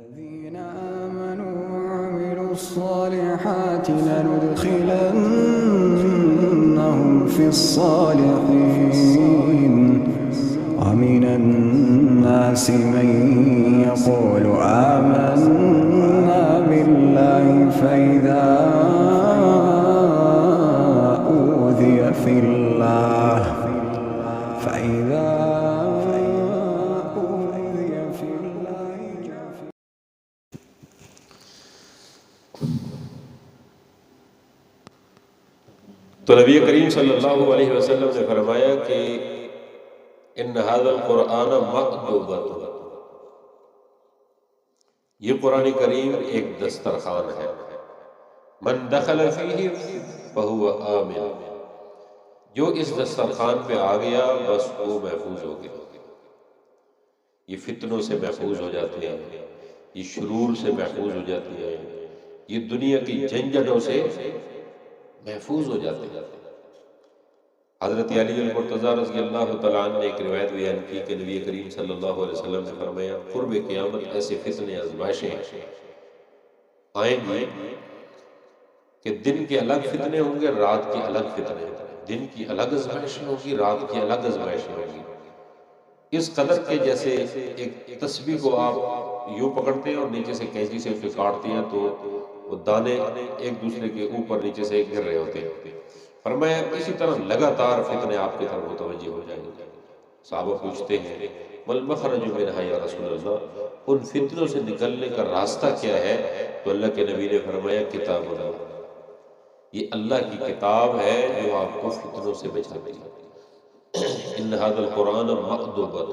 الذين آمنوا وعملوا الصالحات لندخلنهم في الصالحين ومن الناس من يقول آمنا بالله فإذا أوذي في الله تو نبی کریم صلی اللہ علیہ وسلم نے فرمایا کہ ان ھذا القرآن مأدوبۃ، یہ قرآن کریم ایک دسترخوان ہے، من دخل فیہ فہو آمن، جو اس دسترخوان پہ آ گیا بس وہ محفوظ ہو گیا۔ یہ فتنوں سے محفوظ ہو جاتے ہیں، یہ شرور سے محفوظ ہو جاتے ہیں، یہ دنیا کی جھنجھٹوں سے محفوظ ہو جاتے ہیں۔ حضرت علی المرتضیٰ رضی اللہ تعالیٰ عنہ نے ایک روایت بیان کی کہ نبی کریم صلی اللہ علیہ وسلم نے فرمایا قرب قیامت ایسے فتنے آزمائشیں آئیں گی کہ دن کے الگ فتنے ہوں گے، رات کے الگ فتنے ہوں گے، دن کی الگ آزمائشیں ہوگی، رات کی الگ آزمائشیں ہوگی۔ اس قدر کے جیسے ایک تسبیح کو آپ یوں پکڑتے ہیں اور نیچے سے کینچی سے اسے کاٹتے ہیں تو وہ دانے ایک دوسرے کے اوپر نیچے سے گر رہے ہوتے ہیں۔ فرمایا اسی طرح لگاتار فتنے آپ کی طرف متوجہ ہو جائیں گے۔ صحابہ پوچھتے ہیں والمخرج منہا یا رسول اللہ، ان فتنوں سے نکلنے کا راستہ کیا ہے؟ تو اللہ کے نبی نے فرمایا کتاب اللہ، یہ اللہ کی کتاب ہے جو آپ کو فتنوں سے بچاتی ہے۔ ان ھذا القرآن مأدوبۃ،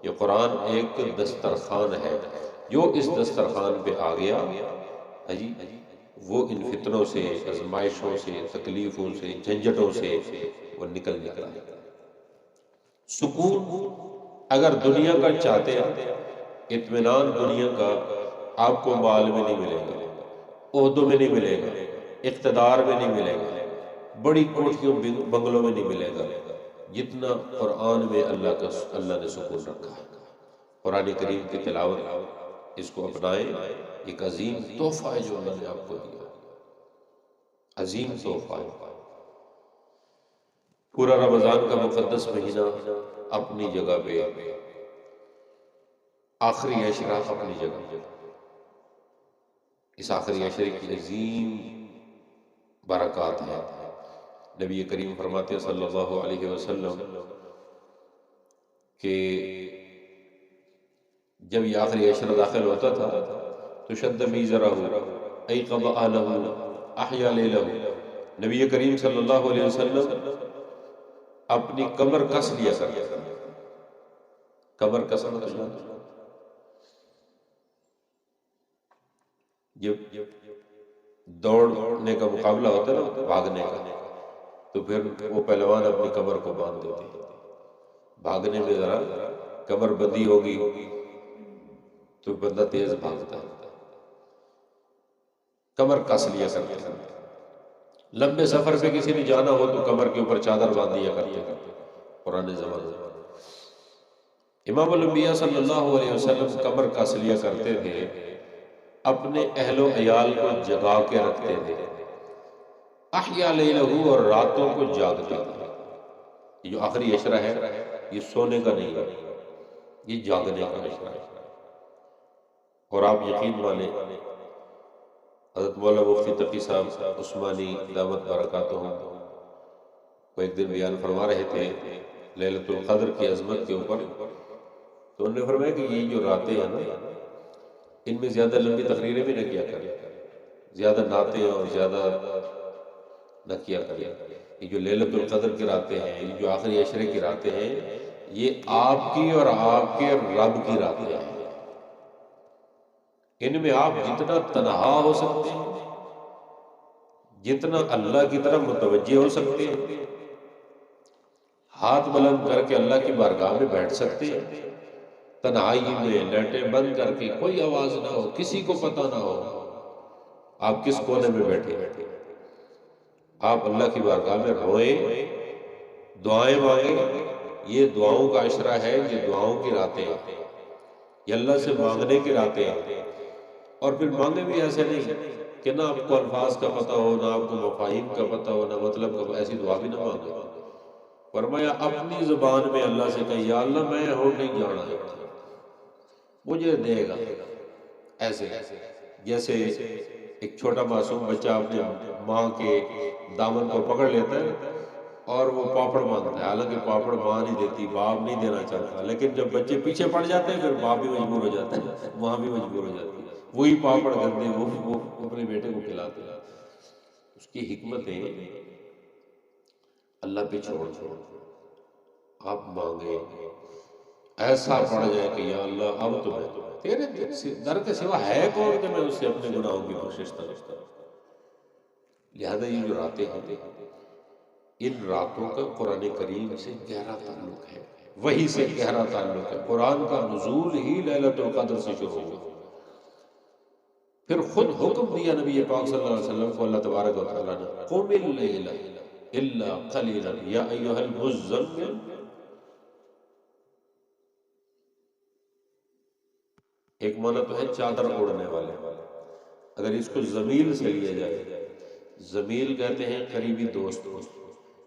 یہ قرآن ایک دسترخوان ہے، جو اس دسترخوان پہ آ گیا وہ ان فتنوں سے، آزمائشوں سے، تکلیفوں سے، جھنجھٹوں سے وہ نکل جاتا ہے۔ سکون اگر دنیا کا چاہتے ہیں، اطمینان دنیا کا آپ کو مال میں نہیں ملے گا، عہدوں میں نہیں ملے گا، اقتدار میں نہیں ملے گا، بڑی کوٹھیوں بنگلوں میں نہیں ملے گا، جتنا قرآن میں اللہ نے سکون رکھا ہے۔ قرآن کریم کی تلاوت اس کو اپنائیں، ایک عظیم تحفہ ہے جو اللہ نے آپ کو دیا، عظیم تحفہ ہے۔ پورا رمضان کا مقدس مہینہ اپنی جگہ پہ، آخری عشرہ اپنی جگہ پہ، اس آخری عشرے کی عظیم برکات ہے۔ نبی کریم فرماتے ہیں صلی اللہ علیہ وسلم کہ جب یہ آخری عشرہ داخل ہوتا تھا تو شد میزرہ ایقظ اہلہ احیا لیلہ، نبی کریم صلی اللہ علیہ وسلم اپنی کمر کس لیا کرتے تھے۔ کمر کسنا جب دوڑنے کا مقابلہ ہوتا ہے نا، بھاگنے کا، تو پھر وہ پہلوان اپنی کمر کو باندھ دیتے ہیں۔ بھاگنے میں ذرا کمر بندی ہوگی تو بندہ تیز بھاگتا ہے، کمر کس لیا کرتے ہیں۔ لمبے سفر پہ کسی نے جانا ہو تو کمر کے اوپر چادر باندھ دیا کرتے ہیں پرانے زمانے میں۔ امام الانبیاء صلی اللہ علیہ وسلم کمر کس لیا کرتے تھے، اپنے اہل و عیال کو جگا کے رکھتے تھے، احیا لیلہ، اور راتوں کو جاگتے تھے۔ یہ جو آخری عشرہ ہے یہ سونے کا نہیں ہے، یہ جاگنے کا عشرہ ہے۔ اور آپ یقین مانیں حضرت مولانا مفتی تقی صاحب عثمانی دامت برکاتہم وہ ایک دن بیان فرما رہے تھے لیلۃ القدر کی عظمت کے اوپر، تو انہوں نے فرمایا کہ یہ جو راتیں ہیں نا، ان میں زیادہ لمبی تقریریں بھی نہ کیا کریں، زیادہ نعتیں اور زیادہ نہ کیا کریں۔ یہ جو لیلۃ القدر کی راتیں ہیں، یہ جو آخری عشرے کی راتیں ہیں، یہ آپ کی اور آپ کے رب کی راتیں ہیں۔ ان میں آپ جتنا تنہا ہو سکتے ہیں، جتنا اللہ کی طرف متوجہ ہو سکتے ہیں، ہاتھ بلند کر کے اللہ کی بارگاہ میں بیٹھ سکتے ہیں، تنہائی میں لیٹیں بند کر کے، کوئی آواز نہ ہو، کسی کو پتہ نہ ہو آپ کس کونے میں بیٹھے، آپ اللہ کی بارگاہ میں روئیں، دعائیں مانگیں۔ یہ دعاؤں کا عشرہ ہے، یہ دعاؤں کی راتیں ہیں، یہ اللہ سے مانگنے کی راتیں ہیں۔ اور پھر مانگے بھی ایسے نہیں کہ نہ آپ کو الفاظ کا پتہ ہو، نہ آپ کو مفاہیم کا پتہ ہو، نہ مطلب کا، ایسی دعا بھی نہ مانگے۔ فرمایا اپنی زبان میں اللہ سے کہے یا اللہ میں ہو نہیں جانا مجھے دے گا، ایسے جیسے ایک چھوٹا معصوم بچہ اپنے ماں کے دامن کو پکڑ لیتا ہے اور وہ پاپڑ مانگتا ہے، حالانکہ پاپڑ ماں نہیں دیتی، باپ نہیں دینا چاہتا، لیکن جب بچے پیچھے پڑ جاتے ہیں پھر باپ بھی مجبور ہو جاتا ہے، ماں بھی مجبور ہو جاتی ہے، وہی پاپڑ گندے وہ اپنے بیٹے کو کھلاتے ہیں۔ اس کی حکمتیں اللہ پہ چھوڑ دو، آپ مانگے، ایسا پڑ جائے کہ یا اللہ اب تو میں تیرے در کے سوا ہے کون کہ میں اس سے اپنے گناہوں کی بخشش طلب کروں۔ لہذا یہ جو راتیں ہیں، ان راتوں کا قرآن کریم سے گہرا تعلق ہے، وحی سے گہرا تعلق ہے۔ قرآن کا نزول ہی لیلۃ القدر سے شروع ہوا، پھر خود حکم دیا نبی پاک صلی اللہ علیہ وسلم کو اللہ تبارک و تعالیٰ نے، قم اللیل الا قلیلا یا ایھا المزمل۔ ایک معنی تو ہے چادر اوڑھنے والے، اگر اس کو زمیل سے لیا جائے، زمیل کہتے ہیں قریبی دوست کو،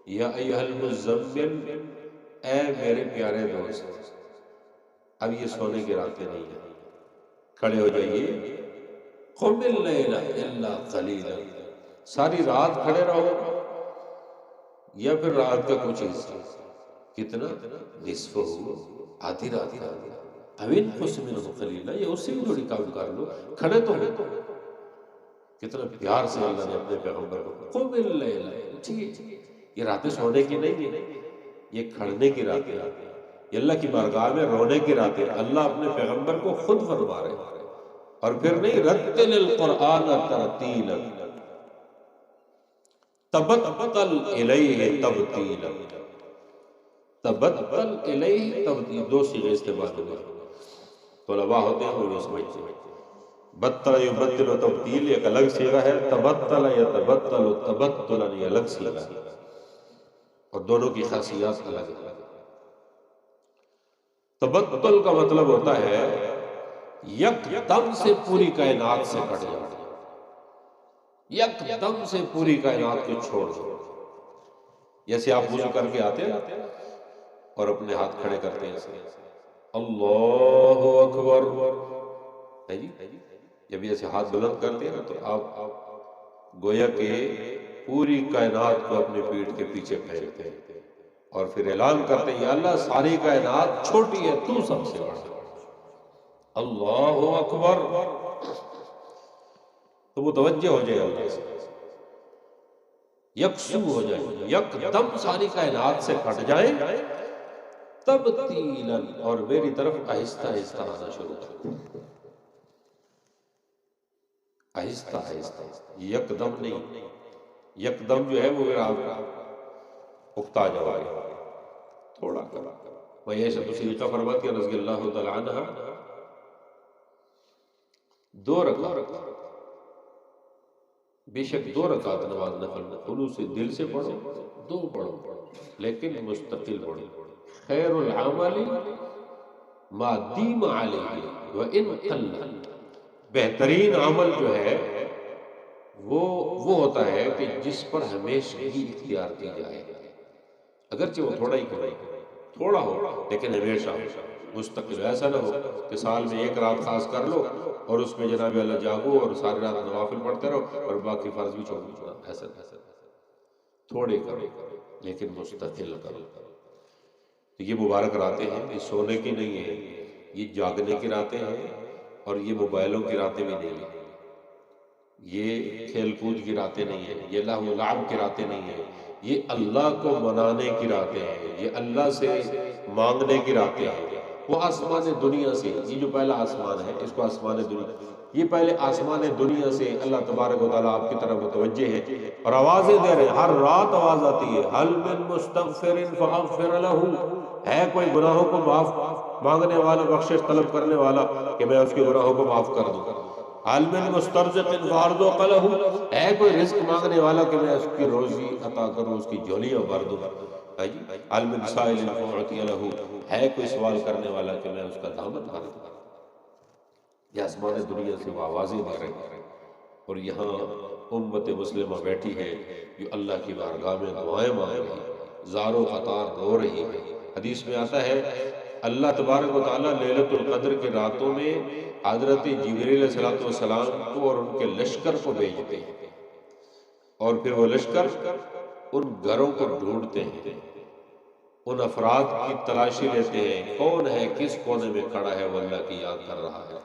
یا ایھا المزمل اے میرے پیارے دوست، اب یہ سونے کی راتیں نہیں ہیں، کھڑے ہو جائیے، قم اللیل الا قلیلا، ساری رات کھڑے رہو یا پھر رات کا کچھ حصہ، کتنا؟ نصفہ، آدھی رات، او انقص منہ قلیلا، یا اس سے بھی تھوڑی کم کر لو، کھڑے تو ہو۔ کتنا پیار سے اللہ نے اپنے پیغمبر کو قم اللیل، یہ راتیں سونے کی نہیں ہیں، یہ کھڑنے کی راتیں ہیں، یہ اللہ کی بارگاہ میں رونے کی راتیں۔ اللہ اپنے پیغمبر کو خود فرما رہے ہیں، اور پھر نہیں، رتل القرآن ترتیلا تبتل الیہ تبتیلا، تبتل الیہ تبتیلا، دو صیغے استعمال ہوئے، طلباء ہوتے ہیں وہ یہ سمجھتے ہیں، بتل یبتل و تبتیل ایک الگ صیغہ ہے، تبتل یتبتل و تبتلا یہ الگ صیغہ ہے، اور دونوں کی خاصیات الگ ہے۔ تبتل کا مطلب ہوتا ہے یک دم سے پوری کائنات سے کٹ جانا، یک دم سے پوری کائنات کو چھوڑ دو۔ جیسے آپ وضو کر کے آتے ہیں اور اپنے ہاتھ کھڑے کرتے ہیں، اللہ اکبر، جب ایسے ہاتھ بلند کرتے ہیں تو آپ گویا کہ پوری کائنات کو اپنی پیٹھ کے پیچھے پھیرتے ہیں اور پھر اعلان کرتے ہیں یا اللہ ساری کائنات چھوٹی ہے، تو سب سے بڑا، اللہ اکبر، تو متوجہ ہو جائے اللہ سے، یکسو ہو جائے، یک دم ساری کائنات سے کٹ جائے، تبتیلا، اور میری طرف آہستہ آہستہ آنا شروع کر، آہستہ آہستہ، یک دم نہیں، یک دم جو ہے وہ آپ اکتا جائے، تھوڑا کرا۔ ویسے تو سیدہ فرماتی ہے رضی اللہ تعالی عنہ، 2 رکعت، بے شک 2 رکعت نماز نفل خلوص سے دل سے پڑھو، 2 پڑھو لیکن مستقل پڑھو، خیر العمل ما دیم علیہ وان قل، بہترین عمل جو ہے وہ ہوتا ہے کہ جس پر ہمیشہ ہی اختیار کی جائے، اگرچہ وہ تھوڑا ہی کرے، تھوڑا ہو لیکن ہمیشہ مستقل، ایسا نہ ہو کہ سال میں 1 رات خاص کر لو اور اس میں جناب اللہ جاگو اور ساری رات نوافل پڑھتے رہو اور باقی فرض بھی چھوڑ دو، ایسا تھوڑے کرو لیکن مستقل کرو۔ تو یہ مبارک راتیں ہیں، یہ سونے کی نہیں ہے، یہ جاگنے کی راتیں ہیں، اور یہ موبائلوں کی راتیں بھی نہیں ہیں، یہ کھیل کود کی راتیں نہیں ہیں، یہ لہو و لعب کی راتیں نہیں ہیں، یہ اللہ کو منانے کی راتیں ہیں، یہ اللہ سے مانگنے کی راتیں ہیں۔ وہ آسمان دنیا سے، یہ جو پہلا آسمان ہے اس کو آسمان دنیا، یہ پہلے آسمان دنیا سے اللہ تبارک و تعالیٰ آپ کی طرف متوجہ ہے اور آوازیں دے رہے ہیں، ہر رات آواز آتی ہے، حل من مستغفر فاغفر لہ، ہے کوئی گناہوں کو معاف مانگنے والا، بخشش طلب کرنے والا کہ میں اس کے گناہوں کو معاف کر دوں، حل من مسترزق فارزق لہ، ہے کوئی رزق مانگنے والا کہ میں اس کی روزی عطا کروں، اس کی جھولیاں بھر دوں، حل من سائل فاعطی لہ، ہے کوئی سوال کرنے والا کہ میں اس کا دامن بھر دوں۔ یہ آسمان دنیا سے وہ آوازیں دے رہی ہیں، اور یہاں امت مسلمہ بیٹھی ہے جو اللہ کی بارگاہ میں دعائیں مانگ رہی ہے، زار و قطار رو رہی ہے۔ حدیث میں آتا ہے اللہ تبارک و تعالیٰ لیلۃ القدر کے راتوں میں حضرت جبریل علیہ السلام کو اور ان کے لشکر کو بھیجتے ہیں، اور پھر وہ لشکر ان گھروں کو ڈھونڈتے ہیں، ان افراد کی تلاشی لیتے ہیں، کون ہے کس کونے میں کھڑا ہے وہ اللہ کی یاد کر رہا ہے،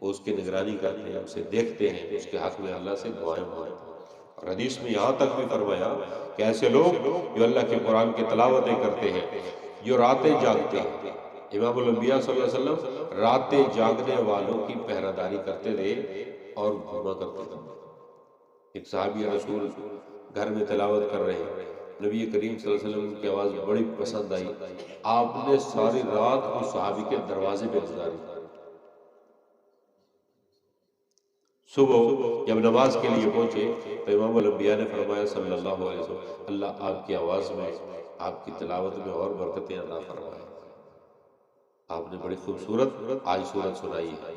وہ اس کی نگرانی کرتے ہیں، اسے دیکھتے ہیں، اس کے حق میں اللہ سے دعائیں مانگتے ہیں۔ اور حدیث میں یہاں تک بھی فرمایا کہ ایسے لوگ جو اللہ کے قرآن کی تلاوتیں کرتے ہیں، جو راتیں جاگتے ہیں، امام الانبیاء صلی اللہ علیہ وسلم راتیں جاگنے والوں کی پہرہ داری کرتے تھے اور گھوما کرتے تھے۔ ایک صحابی رسول گھر میں تلاوت کر رہے ہیں، نبی کریم صلی اللہ علیہ وسلم کی آواز بڑی پسند آئی، آپ نے ساری رات اس صحابی کے دروازے پہ گزاری۔ صبح جب نماز کے لیے پہنچے تو امام الانبیاء نے فرمایا صلی اللہ علیہ وسلم، اللہ آپ کی آواز میں، آپ کی تلاوت میں اور برکتیں عطا فرمائے۔ آپ نے بڑی خوبصورت آج سورت سنائی ہے۔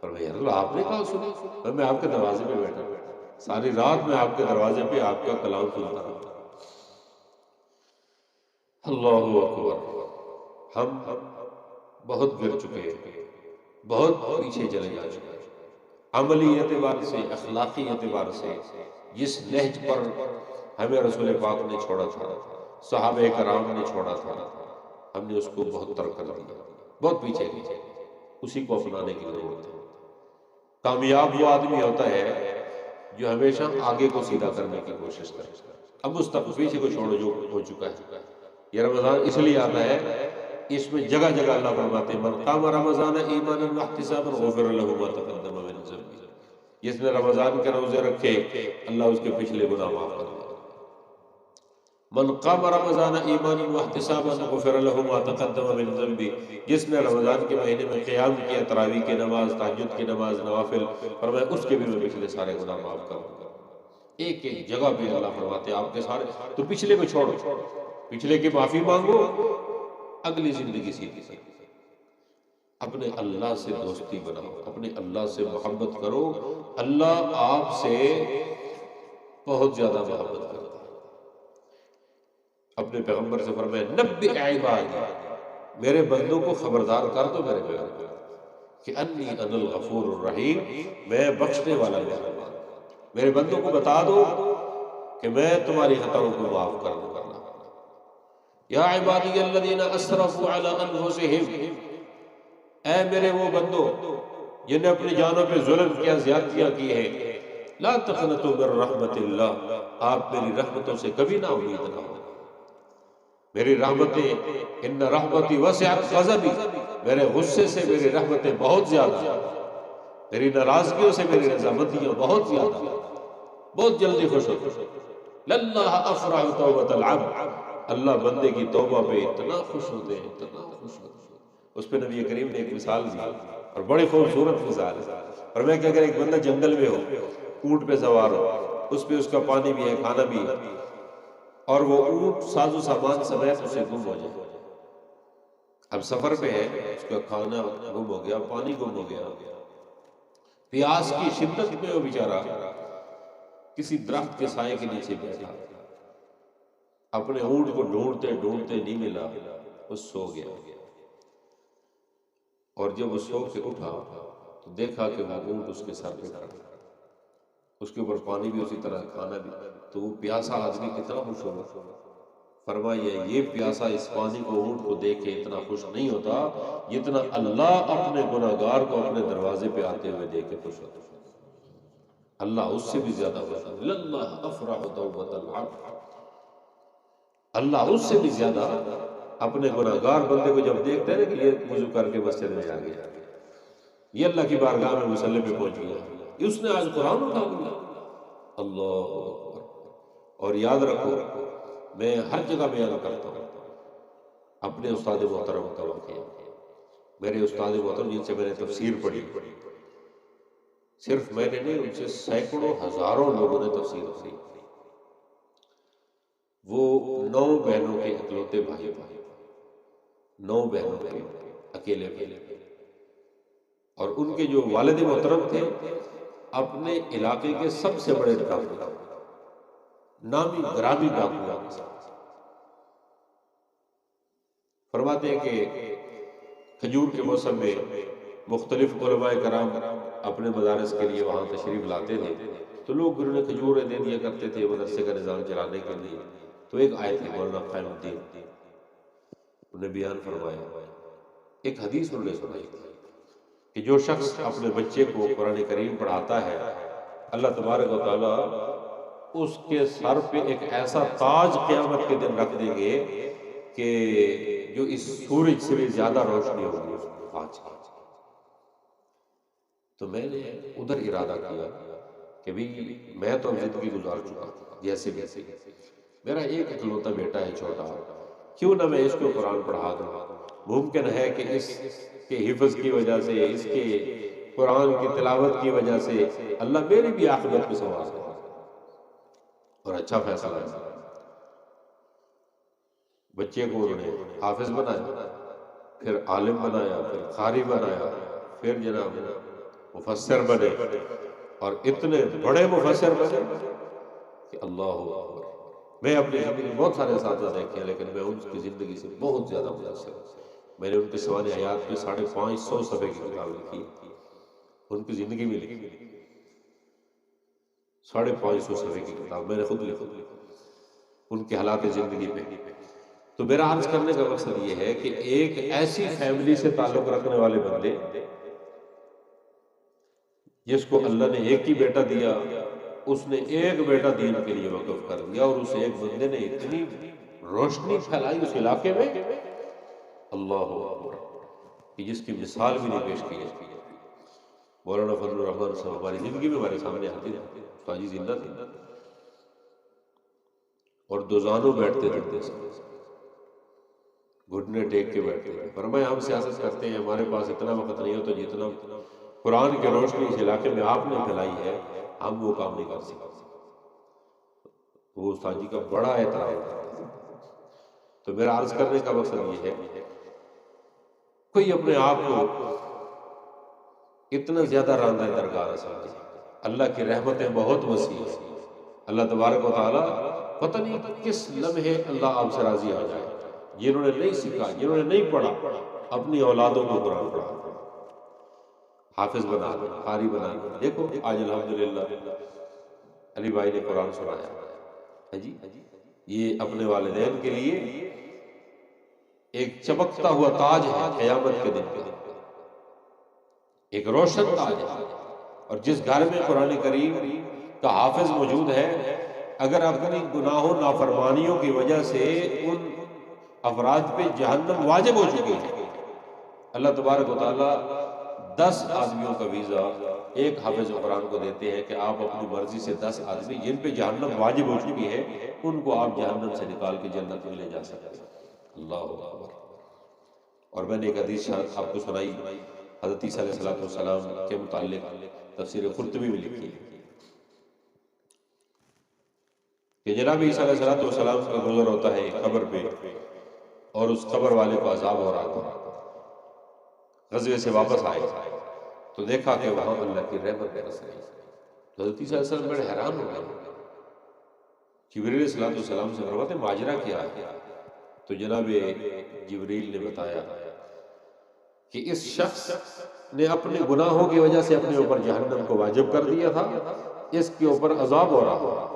فرمایا اللہ آپ نے کہا سنی؟ میں آپ کے دروازے پہ بیٹھا، ساری رات میں آپ کے دروازے پہ آپ کا کلام سنتا رہا۔ اللہ اکبر، ہم بہت گر چکے ہیں، بہت پیچھے چلے جا چکے ہیں، عملی اعتبار سے، اخلاقی اعتبار سے جس نہج پر ہمیں رسول پاک نے چھوڑا تھا، صحابہ کرام نے چھوڑا تھا، ہم نے اس کو بہت ترک کر دیا، بہت پیچھے گئے، اسی کو اپنانے کی ضرورت ہے۔ کامیاب وہ آدمی ہوتا ہے جو ہمیشہ آگے کو سیدھا کرنے کی کوشش کرے، اب مستقبل پیچھے کو چھوڑو جو ہو چکا ہے۔ یہ رمضان اس لیے آتا ہے، اس میں جگہ جگہ اللہ فرماتے ہیں من قام رمضان ایمانا واحتسابا غفر له ما تقدم من ذنبه، جس نے رمضان کے روزے رکھے اللہ اس کے پچھلے گناہ معاف کر دے۔ من قام رمضان ایمانا واحتسابا غفر له ما تقدم من ذنبه، جس نے رمضان کے مہینے میں قیام کیا، تراویح کی نماز، تہجد کی نماز، نوافل، فرمایا اس کے بھی میں پچھلے سارے گناہ معاف کر دوں گا۔ ایک ایک جگہ پہ اللہ فرماتے ہیں آپ کے سارے، تو پچھلے کو چھوڑو، پچھلے کی معافی مانگو، اگلی زندگی سیدھی سی، اپنے اللہ سے دوستی بناؤ، اپنے اللہ سے محبت کرو، اللہ آپ سے بہت زیادہ محبت کرتا ہے۔ اپنے پیغمبر سے فرمایا نبئ عبادی، میرے بندوں کو خبردار کر دو میرے پیغمبر کہ انی انا الغفور الرحیم، میں بخشنے والا مہربان، میرے بندوں کو بتا دو کہ میں تمہاری خطاؤں کو معاف کر دوں گا۔ یا عبادی الذین اسرفوا علی انفسہم، اے میرے وہ بندو جنہیں اپنی جانوں پہ ظلم کیا، زیادتیاں کی ہیں، لا تقنطوا من رحمت اللہ، آپ میری رحمتوں سے کبھی نہ امید نہ ہو، میری رحمتیں ان رحمتی وسعت غضبی، میرے غصے سے میری رحمتیں بہت زیادہ ہیں، میری ناراضگیوں سے میری رضامندیاں بہت زیادہ ہیں، بہت جلدی خوش ہوتا ہے۔ للہ افرح توبۃ العبد، اللہ بندے کی توبہ پہ اتنا خوش ہوتے ہیں، اتنا خوش ہوتے ہیں۔ اس پہ نبی کریم نے ایک مثال دی اور بڑی خوبصورت مثال ہے، فرمایا کہ اگر ایک بندہ جنگل میں ہو، اونٹ پہ سوار ہو، اس پہ اس کا پانی بھی ہے، کھانا بھی ہے، اور وہ اونٹ ساز و سامان سمیت اسے گم ہو جائے، اب سفر پہ ہے، اس کا کھانا گم ہو گیا، پانی گم ہو گیا، پیاس کی شدت میں وہ بیچارہ کسی درخت کے سائے کے نیچے بیٹھا، اپنے اونٹ کو ڈھونڈتے ڈھونڈتے نہیں ملا، وہ سو گیا، اور جب وہ سو کے اٹھا تو دیکھا کہ وہ اونٹ اس کے سر پہ کھڑا، اس کے اوپر پانی بھی اسی طرح، کھانا بھی، تو وہ پیاسا آدمی کتنا خوش ہوگا۔ فرمایا یہ پیاسا اس پانی کو، اونٹ کو دیکھ کے اتنا خوش نہیں ہوتا جتنا اللہ اپنے گناہگار کو اپنے دروازے پہ آتے ہوئے دیکھ کے خوش ہوتا ہے، اللہ اس سے بھی زیادہ خوش ہوتا ہے۔ للہ افرح توبۃ العبد، اللہ اس سے بھی زیادہ اپنے گناہگار بندے کو جب دیکھتے ہیں کہ یہ وضو کر کے مسجد میں آ گیا، یہ اللہ کی بارگاہ میں مصلی پہ پہنچ گیا، یہ اس نے آج قرآن اٹھا لیا، اللہ اکبر۔ اور یاد رکھو، میں ہر جگہ بیان کرتا ہوں، اپنے استاد محترم کا واقعہ، میرے استاد محترم جن سے میں نے تفسیر پڑھی، صرف میں نے نہیں، ان سے سینکڑوں ہزاروں لوگوں نے تفسیر پڑھی، وہ 9 بہنوں کے اکلوتے بھائی تھے، 9 بہنوں کے اکیلے بھائی، اور ان کے جو والد محترم تھے اپنے علاقے کے سب سے بڑے ڈاکو، نامی گرامی ڈاکو. فرماتے ہیں کہ کھجور کے موسم میں مختلف علماء کرام اپنے مدارس کے لیے وہاں تشریف لاتے تھے تو لوگ انہیں کھجوریں دے دیا کرتے تھے مدرسے کا نظام چلانے کے لیے. تو ایک آیت ہے مولانا قائم الدین انہیں بیان فرمایا، ایک حدیث انہوں نے سنائی تھی کہ جو شخص اپنے بچے کو قرآن کریم پڑھاتا ہے اللہ تبارک و تعالیٰ اس کے سر پہ ایک ایسا تاج قیامت کے دن رکھ دیں گے کہ جو اس سورج سے بھی زیادہ روشنی ہوگی اس تاج کی. تو میں نے ادھر ارادہ کیا کہ بھی میں تو زندگی گزار چکا جیسے میرا ایک اکلوتا بیٹا ہے چھوٹا، کیوں نہ میں اس کو قرآن پڑھا دوں. ممکن ہے کہ اس کے حفظ کی وجہ سے، اس کے قرآن کی تلاوت کی وجہ سے اللہ میری بھی آخرت میں سنوار دے. اور اچھا فیصلہ ہے. بچے کو انہوں نے حافظ بنایا، پھر عالم بنایا، پھر قاری بنایا، پھر جناب مفسر بنے، اور اتنے بڑے مفسر بنے کہ اللہ اکبر. میں اپنی زندگی میں بہت سارے اساتذہ دیکھے ہیں لیکن میں ان کی زندگی سے بہت زیادہ متاثر ہوں. میں نے ان کے سوانح حیات پہ 550 صفحے کی کتاب لکھی، ان کی زندگی میں لکھی 550 صفحے کی کتاب میں نے خود لکھی ان کے حالات زندگی پہ. تو میرا عرض کرنے کا مقصد یہ ہے کہ ایک ایسی فیملی سے تعلق رکھنے والے بندے جس کو اللہ نے ایک ہی بیٹا دیا، اس نے ایک بیٹا دین کے لیے وقف کر دیا، اور اس ایک بندے نے اتنی روشنی پھیلائی اس علاقے میں، اللہ اکبر، کہ جس کی مثال بھی نہیں پیش کی جاتی. مولانا فضل الرحمان صاحب ہماری زندگی میں ہمارے سامنے آتے تھے، استاد زندہ تھے اور دوزانوں بیٹھتے تھے، گھٹنے ٹیک کے بیٹھتے تھے. فرمایا ہم سیاست کرتے ہیں، ہمارے پاس اتنا وقت نہیں ہوتا جتنا قرآن کی روشنی اس علاقے میں آپ نے پھیلائی ہے، ہم وہ کام نہیں کر سکتے. وہ استاد جی کا بڑا احترام ہے. تو میرا عرض کرنے کا مقصد یہ ہے کوئی اپنے آپ کو اتنا زیادہ راندہ درگاہ نہ سمجھے. اللہ کی رحمتیں بہت وسیع ہیں. اللہ تبارک و تعالیٰ پتہ نہیں کس لمحے اللہ آپ سے راضی ہو جائے. جنہوں نے نہیں سیکھا، جنہوں نے نہیں پڑھا، اپنی اولادوں کو قرآن پڑھا، حافظ بنا دو، قاری بنا دو. دیکھو آج الحمدللہ علی بھائی نے قرآن سنایا ہے جی. یہ اپنے والدین کے لیے ایک چمکتا ہوا تاج ہے قیامت کے دن پہ، ایک روشن تاج ہے. اور جس گھر میں قرآن کریم کا حافظ موجود ہے، اگر اپنی گناہوں نافرمانیوں کی وجہ سے ان افراد پہ جہنم واجب ہو چکی ہے، اللہ تبارک و تعالیٰ 10 آدمیوں کا ویزا ایک حافظ قرآن کو دیتے ہیں کہ آپ اپنی مرضی سے 10 آدمی جن پہ جہنم واجب ہو چکی ہے ان کو آپ جہنم سے نکال کے جنت میں لے جا سکتے ہیں. اللہ اکبر. اور میں نے ایک حدیث آپ کو سنائی حضرت عیسیٰ علیہ السلام کے متعلق، تفسیر قرطبی میں لکھی کہ جناب عیسیٰ علیہ السلام کا گزر ہوتا ہے قبر پہ، اور اس قبر والے کو عذاب ہو رہا تھا. غزوے سے واپس آئے تو دیکھا کہ وہاں اللہ کی رحمت برس رہی. تو حضرت عیسیٰ علیہ السلام بڑے حیران ہو گئے. جبریل علیہ السلام سے فرماتے ماجرا کیا ہے؟ تو جناب جبریل نے بتایا کہ اس شخص نے اپنے گناہوں کی وجہ سے اپنے اوپر جہنم کو واجب کر دیا تھا، اس کے اوپر عذاب ہو رہا.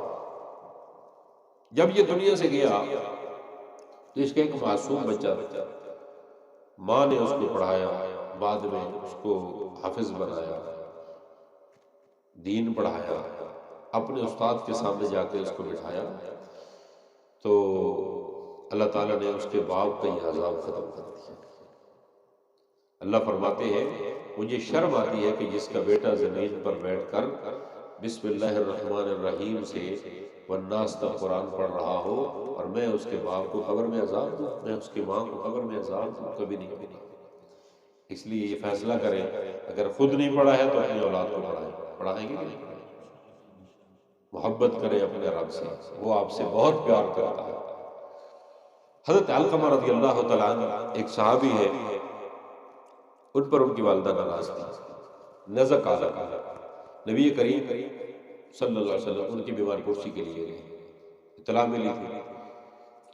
جب یہ دنیا سے گیا تو اس کا ایک معصوم بچہ، ماں نے اس کو پڑھایا، بعد میں اس کو حافظ بنایا، دین پڑھایا، اپنے استاد کے سامنے جا کے اس کو بٹھایا. تو اللہ تعالیٰ نے اس کے باپ کا یہ عذاب ختم کر دیا. اللہ فرماتے ہیں مجھے شرم آتی ہے کہ جس کا بیٹا زمین پر بیٹھ کر بسم اللہ الرحمن الرحیم سے والناس تک قرآن پڑھ رہا ہو اور میں اس کے باپ کو قبر میں عذاب دوں، میں اس کی ماں کو قبر میں عذاب دوں، کبھی نہیں. اس لیے یہ فیصلہ کریں اگر خود نہیں پڑھا ہے تو اپنی اولاد کو پڑھائیں گے نہیں. محبت کریں اپنے رب سے، وہ آپ سے بہت پیار کرتا ہے. حضرت علقمہ رضی اللہ تعالیٰ عنہ ایک صحابی ہے، ان پر ان کی والدہ ناراض تھی. نزک عالم، نبی کریم صلی اللہ علیہ وسلم ان کی بیمار پرسی کے لیے گئے، اطلاع ملی تھی،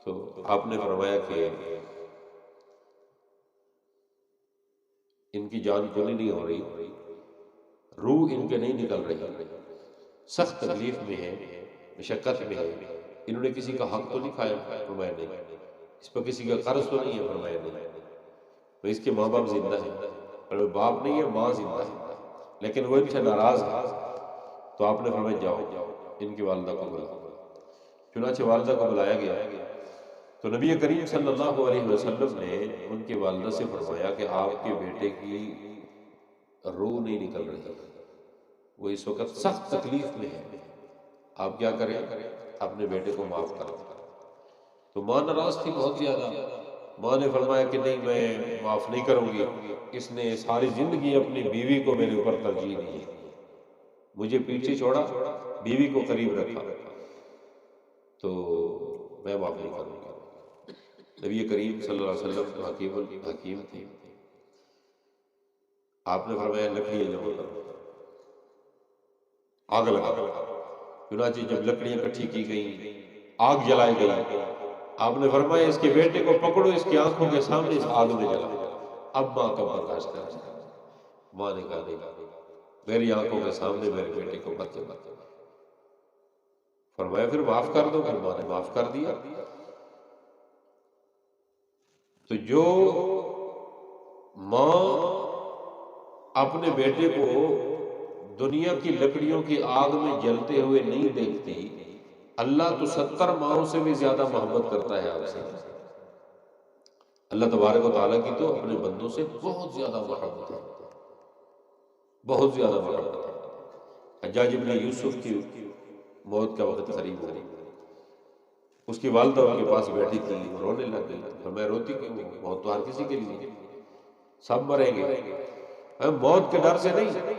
تو آپ نے فرمایا کہ ان کی جان کھلی نہیں ہو رہی، روح ان کے نہیں نکل رہی، سخت تکلیف میں ہے، مشقت میں ہے، انہوں نے کسی کا حق تو نہیں کھایا؟ فرمایا نہیں۔ اس پر کسی کا قرض تو نہیں ہے؟ فرمایا نہیں۔ تو اس کے ماں باپ زندہ ہیں؟ فرمایا باپ نہیں ہے، ماں زندہ ہے، لیکن وہ ان سے ناراض ہے۔ تو آپ نے فرمایا جاؤ ان کی والدہ کو بلاؤ۔ چنانچہ والدہ کو بلایا گیا تو نبی کریم صلی اللہ علیہ وسلم نے ان کی والدہ سے فرمایا کہ آپ کے بیٹے کی روح نہیں نکل رہی، وہ اس وقت سخت تکلیف میں ہے، آپ کیا کریں؟ اپنے بیٹے کو معاف کر دیں۔ تو ماں ناراض تھی بہت زیادہ، ماں نے فرمایا کہ نہیں، میں معاف نہیں کروں گی، اس نے ساری زندگی اپنی بیوی کو میرے اوپر ترجیح دی، مجھے پیچھے چھوڑا، بیوی کو قریب رکھا، تو میں معاف نہیں کروں گا۔ نبی کریم صلی اللہ علیہ وسلم حکیم تھے، آپ نے فرمایا لکڑیاں جمع کرو، آگ لگا۔ چنانچہ جب لکڑیاں اکٹھی کی گئیں، آگ جلائی گئی، آپ نے فرمایا اس کے بیٹے کو پکڑو، اس کی آنکھوں کے سامنے اس آگ میں جلا۔ اب ماں کا برداشت کر، ماں نے کہا نہیں، میری آنکھوں کے سامنے میرے بیٹے کو مت جلا۔ فرمایا پھر معاف کر دو، پھر ماں نے معاف کر دیا۔ تو جو ماں اپنے بیٹے کو دنیا کی لکڑیوں کی آگ میں جلتے ہوئے نہیں دیکھتی، اللہ تو 70 ماؤں سے بھی زیادہ محبت کرتا ہے آپ سے۔ اللہ تبارک و تعالیٰ کی تو اپنے بندوں سے بہت زیادہ محبت ہے، بہت زیادہ محبت ہے۔ حجاج ابن یوسف کی موت کا وقت قریب ہو، اس کی والدہ ان کے پاس بیٹھی تھی، رونے لگ گئی۔ فرمایا روتی کیوں؟ موت تو ہر کسی کے لیے، سب مریں گے، موت کے ڈر سے نہیں،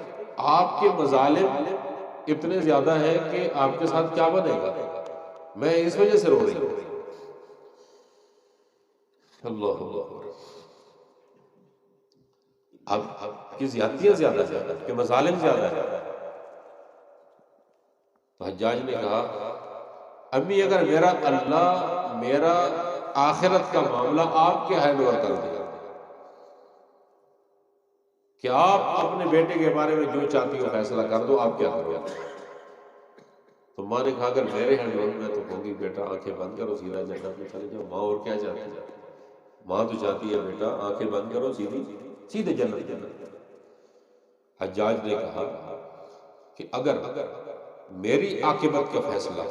آپ کے مظالم اتنے زیادہ ہیں کہ آپ کے ساتھ کیا بنے گا، میں اس وجہ سے رو رہی ہوں۔ اللہ اب کی زیادتیاں زیادہ ہیں، آپ کے مظالم زیادہ ہیں۔ تو حجاج نے کہا امی اگر میرا آخرت کا معاملہ آپ کے ہینڈ اوور کر دے کہ آپ اپنے بیٹے کے بارے میں جو چاہتی ہو فیصلہ کر دو، آپ کیا کرو گے؟ تو ماں نے کہا اگر میرے ہینڈ اوور میں تو کہوں گی بیٹا آنکھیں بند کرو، سیدھا جنت میں چلے جاؤ۔ ماں اور کیا چاہتی ہے؟ ماں تو چاہتی ہے بیٹا آنکھیں بند کرو، سیدھے جنت۔ حجاج نے کہا کہ اگر میری عاقبت کا فیصلہ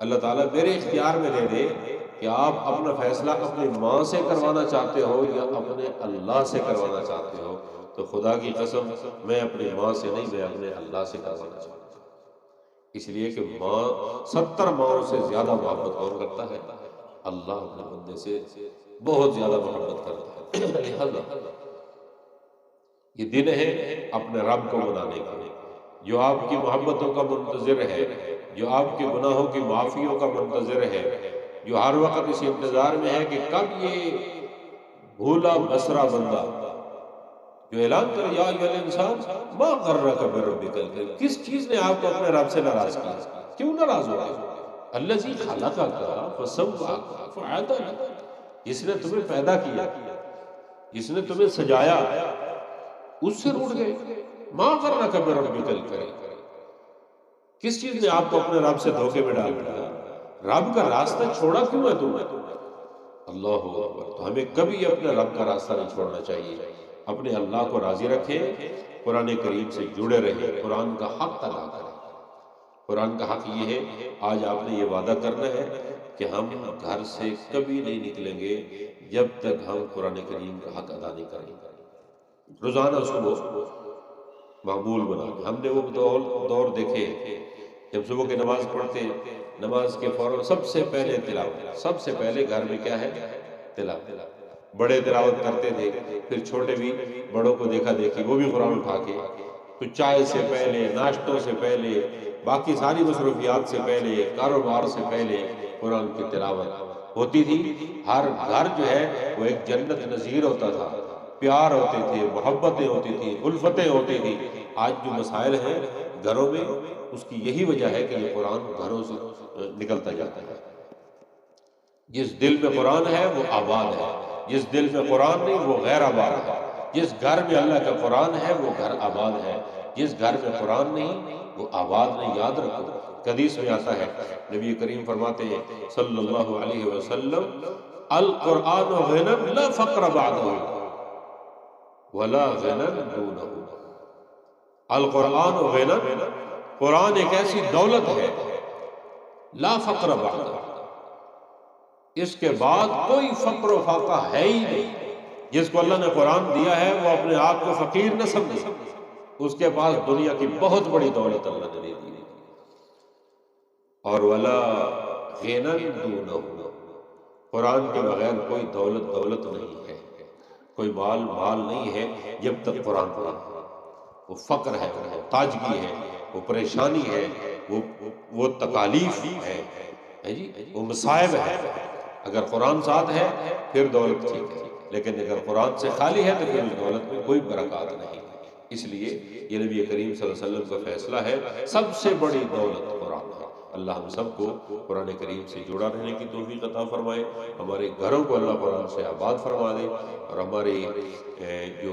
اللہ تعالیٰ میرے اختیار میں دے دے کہ آپ اپنا فیصلہ اپنی ماں سے کروانا چاہتے ہو یا اپنے اللہ سے کروانا چاہتے ہو، تو خدا کی قسم میں اپنی ماں سے نہیں، میں اپنے اللہ سے کروانا چاہتا ہوں۔ اس لیے کہ ماں 70 ماؤں سے زیادہ محبت کون کرتا ہے؟ اللہ اپنے بندے سے بہت زیادہ محبت کرتا ہے۔ لہذا یہ دن ہے اپنے رب کو منانے کا، جو آپ کی محبتوں کا منتظر ہے، جو آپ کے گناہوں کی معافیوں کا منتظر ہے، جو ہر وقت اس انتظار میں ہے کہ کب یہ بھولا بسرا بندہ جو اعلان کرے یا ایھا الانسان ما غرک بربک الکریم، کس چیز نے آپ کو اپنے رب سے ناراض کیا، کیوں ناراض ہوا؟ الذی خلقک فسواک فعدلک، جس نے تمہیں پیدا کیا، جس نے تمہیں سجایا، اس سے روٹ گئے۔ ما غرک بربک الکریم، کس چیز نے آپ کو اپنے رب سے دھوکے میں ڈال دیا؟ رب کا راستہ چھوڑا کیوں ہے تم نے؟ اللہ اکبر۔ تو ہمیں کبھی اپنے رب کا راستہ نہیں چھوڑنا چاہیے، اپنے اللہ کو راضی رکھیں، قرآن کریم سے جڑے رہیں، قرآن کا حق ادا کریں۔ قرآن کا حق یہ ہے، آج آپ نے یہ وعدہ کرنا ہے کہ ہم گھر سے کبھی نہیں نکلیں گے جب تک ہم قرآن کریم کا حق ادا نہیں کریں گے۔ روزانہ صبح معمول بنا، ہم نے وہ دور دیکھے جب صبح کی نماز پڑھتے، نماز کے فوراً سب سے پہلے تلاوت، سب سے پہلے گھر میں کیا ہے؟ تلاوت۔ بڑے تلاوت کرتے تھے، پھر چھوٹے بھی بڑوں کو دیکھا دیکھی وہ بھی قرآن اٹھا کے، تو چائے سے پہلے، ناشتوں سے پہلے، باقی ساری مصروفیات سے پہلے، کاروبار سے پہلے قرآن کی تلاوت ہوتی تھی۔ ہر گھر جو ہے وہ ایک جنت نظیر ہوتا تھا، پیار ہوتے تھے، محبتیں ہوتی تھیں، الفتیں ہوتی تھیں، آج جو مسائل ہیں گھروں میں، اس کی یہی وجہ ہے کہ یہ قرآن گھروں سے نکلتا جاتا ہے۔ جس دل میں قرآن ہے وہ آباد ہے، جس دل میں قرآن نہیں وہ غیر آباد ہے۔ جس گھر میں اللہ کا قرآن ہے وہ گھر آباد ہے، جس گھر میں قرآن نہیں وہ آباد نہیں۔ یاد رکھو، حدیث میں آتا ہے، نبی کریم فرماتے ہیں صلی اللہ علیہ وسلم، القرآن غنى لا فقر بعده ولا غنى دونه۔ القرآن غنى، قرآن ایک ایسی دولت ہے، لا فقر بعده، اس کے بعد کوئی فقر و فاقہ ہے ہی نہیں۔ جس کو اللہ نے قرآن دیا ہے وہ اپنے آپ کو فقیر نہ سمجھے، اس کے پاس دنیا کی بہت بڑی دولت اللہ نے دے دی ہے۔ اور ولا غنى دونه، قرآن کے بغیر کوئی دولت نہیں ہے، کوئی مال نہیں ہے جب تک قرآن پڑھا۔ وہ فقر ہے، وہ تاجگی ہے، وہ پریشانی ہے، وہ تکالیف ہے جی، وہ مصائب ہے۔ اگر قرآن ساتھ ہے پھر دولت ٹھیک ہے، لیکن اگر قرآن سے خالی ہے تو پھر اس دولت میں کوئی برکات نہیں۔ اس لیے یہ نبی کریم صلی اللہ علیہ وسلم کا فیصلہ ہے، سب سے بڑی دولت قرآن ہے۔ اللہ ہم سب کو قرآن کریم سے جڑا رہنے کی توفیق عطا فرمائے، ہمارے گھروں کو اللہ قرآن سے آباد فرما دے، اور ہمارے جو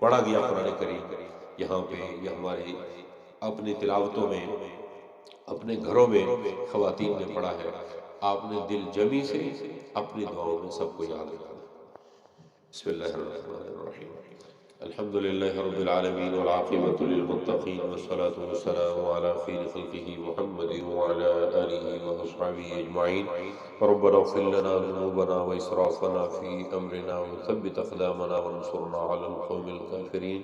پڑھا گیا قرآن کریم یہاں پہ یا ہماری اپنی تلاوتوں میں، اپنے گھروں میں خواتین نے پڑھا ہے، آپ نے دل جمی سے اپنی دعاؤں میں سب کو یاد رکھا۔ بسم اللہ الرحمن الرحیم، الحمد للہ رب العالمین والعاقبۃ للمتقین والصلاة والسلام علی خیر خلقہ محمد وعلی آلہ واصحابہ اجمعین۔ ربنا اغفر لنا ذنوبنا واسرافنا فی امرنا وثبت اقدامنا وانصرنا علی القوم الکافرین۔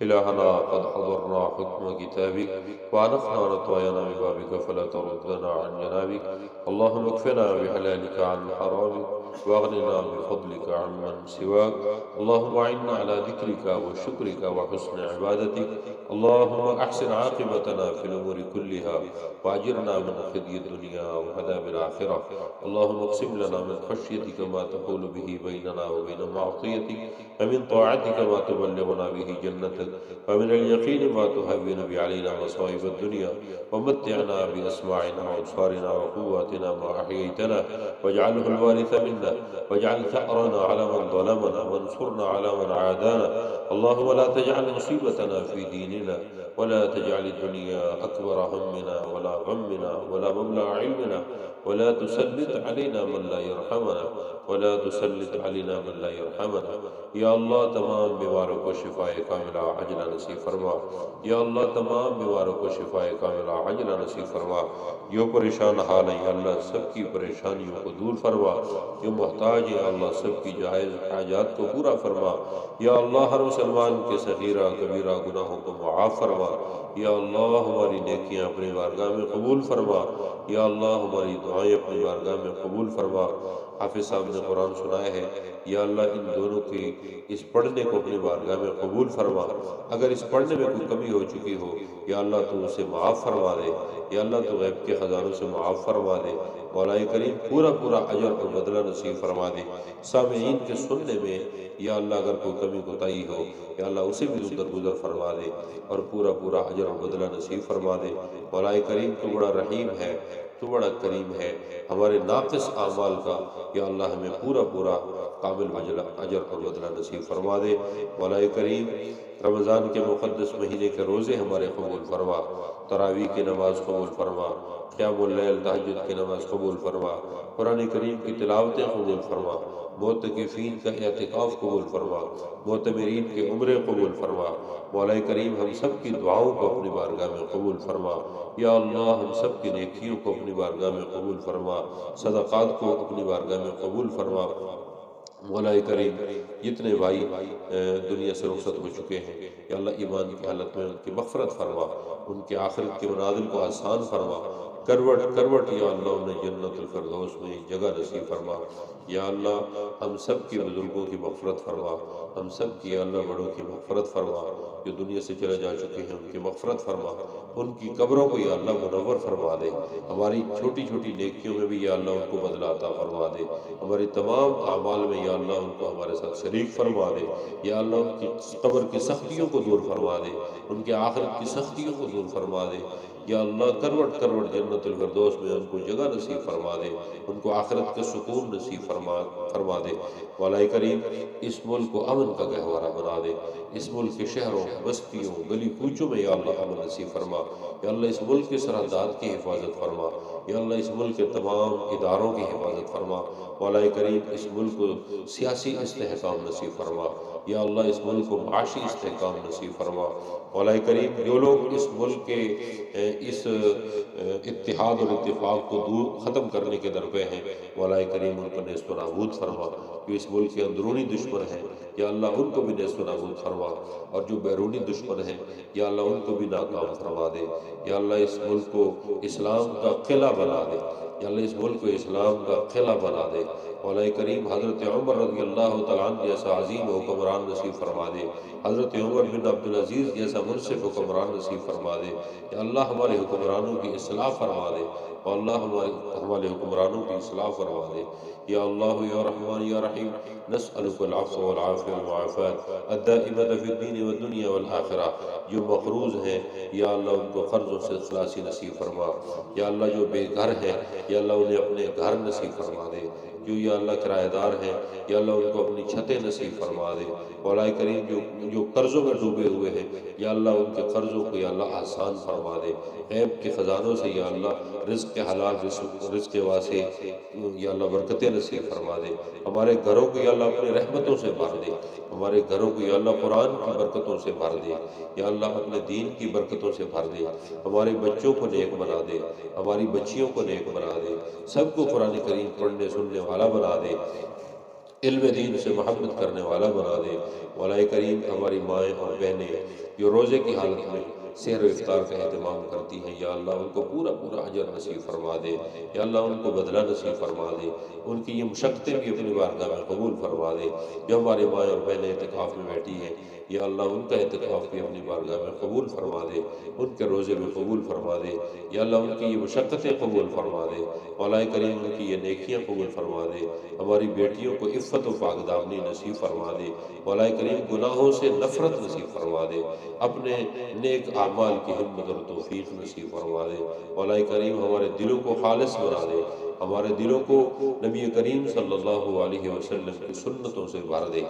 إلهنا قد حضرنا حكم كتابك وعنفنا نطوينا ببابك فلا تردنا عن جنابك، اللهم اكفنا بحلالك عن حرامك واغننا بفضلك عن من سواك، اللهم أعنا على ذكرك وشكرك وحسن عبادتك، اللهم أحسن عاقبتنا في الأمور كلها وأجرنا من خزي الدنيا وعذاب الآخرة، اللهم اقسم لنا من خشيتك ما تحول به بيننا وبين معصيتك، ومن طاعتك ما تبلغنا به جنتك، ومن اليقين ما تهون به علينا مصائب الدنيا، ومتعنا بأسماعنا وأبصارنا وقواتنا ما أحييتنا، واجعله الوارث منا، واجعل ثأرنا على من ظلمنا، وانصرنا على من عادانا، اللهم لا تجعل مصيبتنا في ديننا، ولا تجعل الدنيا أكبر همنا ولا غمنا ولا مبلغ علمنا، ولا تسلط علينا من لا يرحمنا، ولا تسلط علينا من لا يرحمنا۔ یا اللہ تمام بیماروں کو شفاء کاملہ عاجلہ نصیب فرما، یا اللہ تمام بیماروں کو شفاء کاملہ عاجلہ نصیب فرما۔ جو پریشان حال ہیں یا اللہ سب کی پریشانیوں کو دور فرما، جو محتاج ہیں یا اللہ سب کی جائز حاجات کو پورا فرما، یا اللہ ہر مسلمان کے صغیرہ کبیرہ گناہوں کو معاف فرما، یا اللہ ہماری نیکیاں اپنی بارگاہ میں قبول فرما، یا اللہ ہماری دعائیں اپنی بارگاہ میں قبول فرما۔ حافظ صاحب نے قرآن سنایا ہے، یا اللہ ان دونوں کی اس پڑھنے کو اپنی بارگاہ میں قبول فرما، اگر اس پڑھنے میں کوئی کمی ہو چکی ہو یا اللہ تو اسے معاف فرما دے، یا اللہ تو غیب کے خزانوں سے معاف فرما دے، مولا کریم پورا اجر اور بدلہ نصیب فرما دے۔ سامعین کے سننے میں یا اللہ اگر کوئی کمی کوتاہی ہو یا اللہ اسے بھی درگزر فرما دے اور پورا اجر اور بدلہ نصیب فرما دے۔ مولا کریم تو بڑا رحیم ہے، تو بڑا کریم ہے، ہمارے ناقص اعمال کا یا اللہ ہمیں پورا کامل اجر اور بدلہ نصیب فرما دے۔ مولا کریم رمضان کے مقدس مہینے کے روزے ہمارے قبول فرما، تراویح کی نماز قبول فرما، قیام اللیل تہجد کی نماز قبول فرما، قرآن کریم کی تلاوتیں قبول فرما، معتکفین کا اعتکاف قبول فرما، معتمرین کے عمرے قبول فرما۔ مولا کریم ہم سب کی دعاؤں کو اپنی بارگاہ میں قبول فرما، یا اللہ ہم سب کی نیکیوں کو اپنی بارگاہ میں قبول فرما، صدقات کو اپنی بارگاہ میں قبول فرما۔ مولا کریم جتنے بھائی دنیا سے رخصت ہو چکے ہیں یا اللہ ایمان کی حالت میں ان کی مغفرت فرما، ان کے آخرت کے منازل کو آسان فرما، کروٹ یا اللہ انہیں جنت الفردوس میں جگہ نصیب فرما۔ یا اللہ ہم سب کے بزرگوں کی مغفرت فرما، ہم سب کی اللہ بڑوں کی مغفرت فرما، جو دنیا سے چلے جا چکے ہیں ان کی مغفرت فرما، ان کی قبروں کو یا اللہ منور فرما دے، ہماری چھوٹی چھوٹی نیکیوں میں بھی یا اللہ ان کو بدلہ عطا فرما دے، ہماری تمام اعمال میں یا اللہ ان کو ہمارے ساتھ شریک فرما دے، یا اللہ ان کی قبر کی سختیوں کو دور فرما دے، ان کے آخرت کی سختیوں کو دور فرما دے، یا اللہ کروٹ کروٹ جنت الفردوس میں ان کو جگہ نصیب فرما دے، ان کو آخرت کا سکون نصیب فرما دے۔ مولا کریم اس ملک کو امن کا گہوارہ بنا دے، اس ملک کے شہروں بستیوں گلی کوچوں میں یا اللہ امن نصیب فرما، یا اللہ اس ملک کے سرحدات کی حفاظت فرما، یا اللہ اس ملک کے تمام اداروں کی حفاظت فرما، مولا کریم اس ملک کو سیاسی استحکام نصیب فرما، یا اللہ اس ملک کو معاشی استحکام نصیب فرما، مولا کریم جو لوگ اس ملک کے اس اتحاد اور اتفاق کو ختم کرنے کے درپے ہیں، مولا کریم ان کو نیست و نابود فرما، جو اس ملک کے اندرونی دشمن ہیں یا اللہ ان کو بھی نیست و نابود فرما، اور جو بیرونی دشمن ہیں یا اللہ ان کو بھی ناکام فرما دے، یا اللہ اس ملک کو اسلام کا قلعہ بنا دے، یا اللہ اس ملک کو اسلام کا قلعہ بنا دے، مولا کریم حضرت عمر رضی اللہ تعالیٰ عنہ جیسا عظیم حکمران نصیب فرما دے، حضرت عمر بن عبدالعزیز جیسا منصف حکمران نصیب فرما دے، یا اللہ ہمارے حکمرانوں کی اصلاح فرما دے، اور اللہ ہمارے حکمرانوں کی اصلاح فرما دے، یا اللہ یا رحمان یا رحیم نسألک العفو والعافیہ والمعافات الدائمة فی الدین والدنیا والآخرہ، جو مقروض ہیں یا اللہ ان کو قرضوں سے خلاصی نصیب فرما، یا اللہ جو بے گھر ہیں یا اللہ انہیں اپنے گھر نصیب فرما دے، جو یا اللہ کرایہ دار ہیں یا اللہ ان کو اپنی چھتیں نصیب فرما دے، مولا کریم جو قرضوں میں ڈوبے ہوئے ہیں یا اللہ ان کے قرضوں کو یا اللہ آسان فرما دے، غیب کے خزانوں سے یا اللہ رزق کے حلال رزق واسع یا اللہ برکتیں نصیب فرما دے، ہمارے گھروں کو یا اللہ اپنی رحمتوں سے بھر دے، ہمارے گھروں کو یا اللہ قرآن کی برکتوں سے بھر دے، یا اللہ اپنے دین کی برکتوں سے بھر دے، ہمارے بچوں کو نیک بنا دے، ہماری بچیوں کو نیک بنا دے، سب کو قرآن کریم پڑھنے سننے والا بنا دے، علم دین سے محبت کرنے والا بنا دے، مولا کریم ہماری مائیں اور بہنیں جو روزے کی حالت میں سحر و افطار کا اہتمام کرتی ہیں یا اللہ ان کو پورا پورا اجر نصیب فرما دے، یا اللہ ان کو بدلہ نصیب فرما دے، ان کی یہ مشقتیں بھی اپنی بارگاہ میں قبول فرما دے، جو ہمارے مائیں اور بہنیں اعتکاف میں بیٹھی ہیں یا اللہ ان کا اعتکاف بھی اپنی بارگاہ میں قبول فرما دے، ان کے روزے بھی قبول فرما دے، یا اللہ ان کی یہ مشقتیں قبول فرما دے، مولا کریم ان کی یہ نیکیاں قبول فرما دے، ہماری بیٹیوں کو عفت و پاک دامنی نصیب فرما دے، مولا کریم گناہوں سے نفرت نصیب فرما دے، اپنے نیک اعمال کی ہمت اور توفیق نصیب فرما دے، مولا کریم ہمارے دلوں کو خالص بنا دے، ہمارے دلوں کو نبی کریم صلی اللہ علیہ وسلم کی سنتوں سے بھر دے،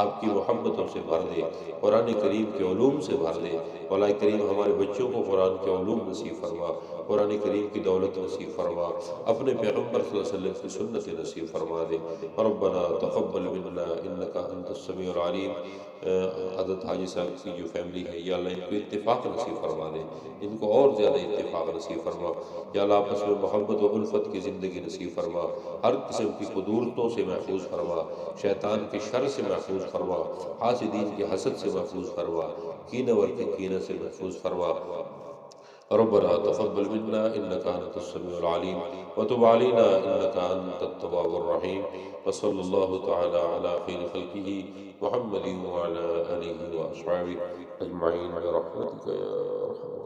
آپ کی محبتوں سے بھر دے، قرآن کریم کے علوم سے بھر دے، مولا کریم ہمارے بچوں کو قرآن کے علوم نصیب فرما، قرآن کریم کی دولت نصیب فرما، اپنے پیغمبر صلی اللہ علیہ وسلم کی سنت نصیب فرما دے، ربنا تقبل منا انک انت السمیع العلیم۔ حضرت حاجی صاحب کی جو فیملی ہے یا اللہ ان کو اتفاق نصیب فرما دے، ان کو اور زیادہ اتفاق نصیب فرما، یا اللہ آپس میں محبت و الفت کی زندگی نصیب فرما، ہر قسم کی قدورتوں سے محفوظ فرما، شیطان کے شر سے محفوظ فرما، حاسدین کے حسد سے محفوظ فرما، کینہ ور کے کینہ سے محفوظ فرما، ربنا تقبل منا انك انت السميع العليم وتب علينا انك انت التواب الرحيم، وصلى الله تعالى على خير خلقه محمد وعلى اله واصحابه اجمعين برحمتك يا ارحم